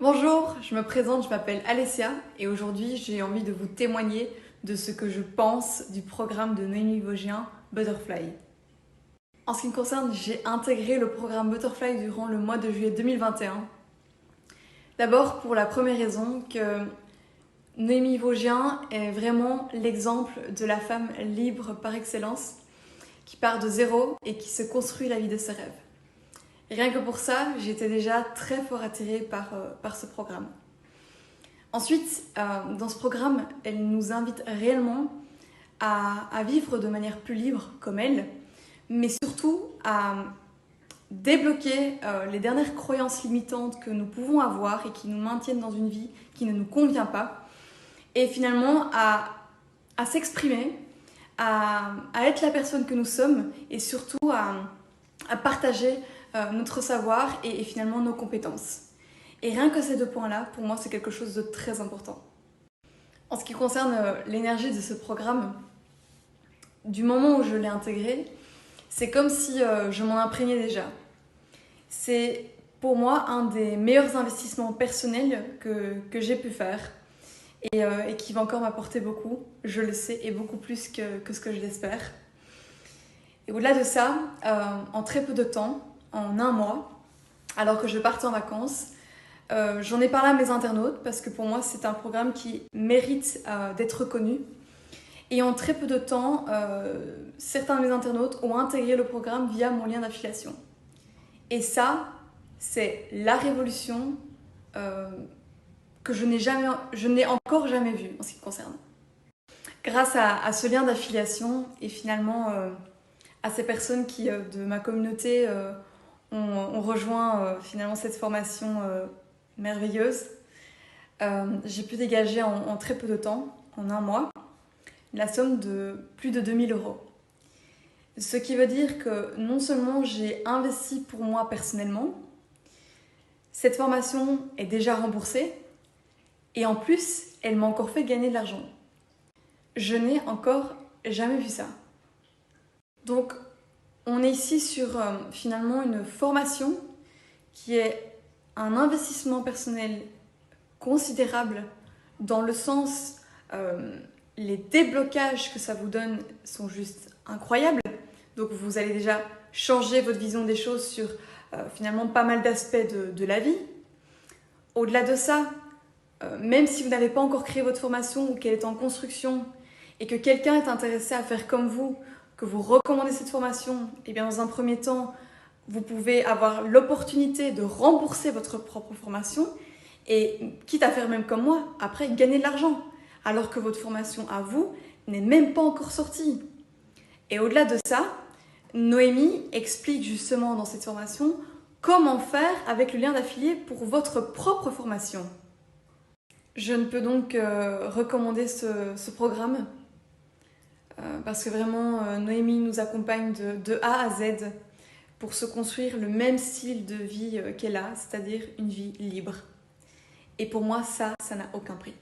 Bonjour, je me présente, je m'appelle Alessia et aujourd'hui j'ai envie de vous témoigner de ce que je pense du programme de Noémie Vosgien, Butterfly. En ce qui me concerne, j'ai intégré le programme Butterfly durant le mois de juillet 2021. D'abord pour la première raison que Noémie Vosgien est vraiment l'exemple de la femme libre par excellence qui part de zéro et qui se construit la vie de ses rêves. Rien que pour ça, j'étais déjà très fort attirée par ce programme. Ensuite, dans ce programme, elle nous invite réellement à vivre de manière plus libre comme elle, mais surtout à débloquer les dernières croyances limitantes que nous pouvons avoir et qui nous maintiennent dans une vie qui ne nous convient pas, et finalement à s'exprimer, à être la personne que nous sommes et surtout à partager notre savoir et finalement nos compétences. Et rien que ces deux points-là, pour moi, c'est quelque chose de très important. En ce qui concerne l'énergie de ce programme, du moment où je l'ai intégré, c'est comme si je m'en imprégnais déjà. C'est pour moi un des meilleurs investissements personnels que j'ai pu faire et qui va encore m'apporter beaucoup, je le sais, et beaucoup plus que ce que je l'espère. Et au-delà de ça, en très peu de temps, en un mois, alors que je partais en vacances, j'en ai parlé à mes internautes parce que pour moi c'est un programme qui mérite d'être reconnu. Et en très peu de temps, certains de mes internautes ont intégré le programme via mon lien d'affiliation. Et ça, c'est la révolution que je n'ai encore jamais vue en ce qui me concerne. Grâce à ce lien d'affiliation et finalement à ces personnes qui, de ma communauté, ont rejoint finalement cette formation merveilleuse, j'ai pu dégager en très peu de temps, en un mois, la somme de plus de 2000 €. Ce qui veut dire que non seulement j'ai investi pour moi personnellement, cette formation est déjà remboursée et en plus, elle m'a encore fait gagner de l'argent. Je n'ai encore jamais vu ça. Donc, on est ici sur finalement une formation qui est un investissement personnel considérable dans le sens les déblocages que ça vous donne sont juste incroyables. Donc vous allez déjà changer votre vision des choses sur finalement pas mal d'aspects de la vie. Au-delà de ça, même si vous n'avez pas encore créé votre formation ou qu'elle est en construction et que quelqu'un est intéressé à faire comme vous, que vous recommandez cette formation, et bien dans un premier temps, vous pouvez avoir l'opportunité de rembourser votre propre formation et, quitte à faire même comme moi, après gagner de l'argent, alors que votre formation à vous n'est même pas encore sortie. Et au-delà de ça, Noémie explique justement dans cette formation comment faire avec le lien d'affilié pour votre propre formation. Je ne peux donc recommander ce programme parce que vraiment Noémie nous accompagne de A à Z pour se construire le même style de vie qu'elle a, c'est-à-dire une vie libre. Et pour moi, ça n'a aucun prix.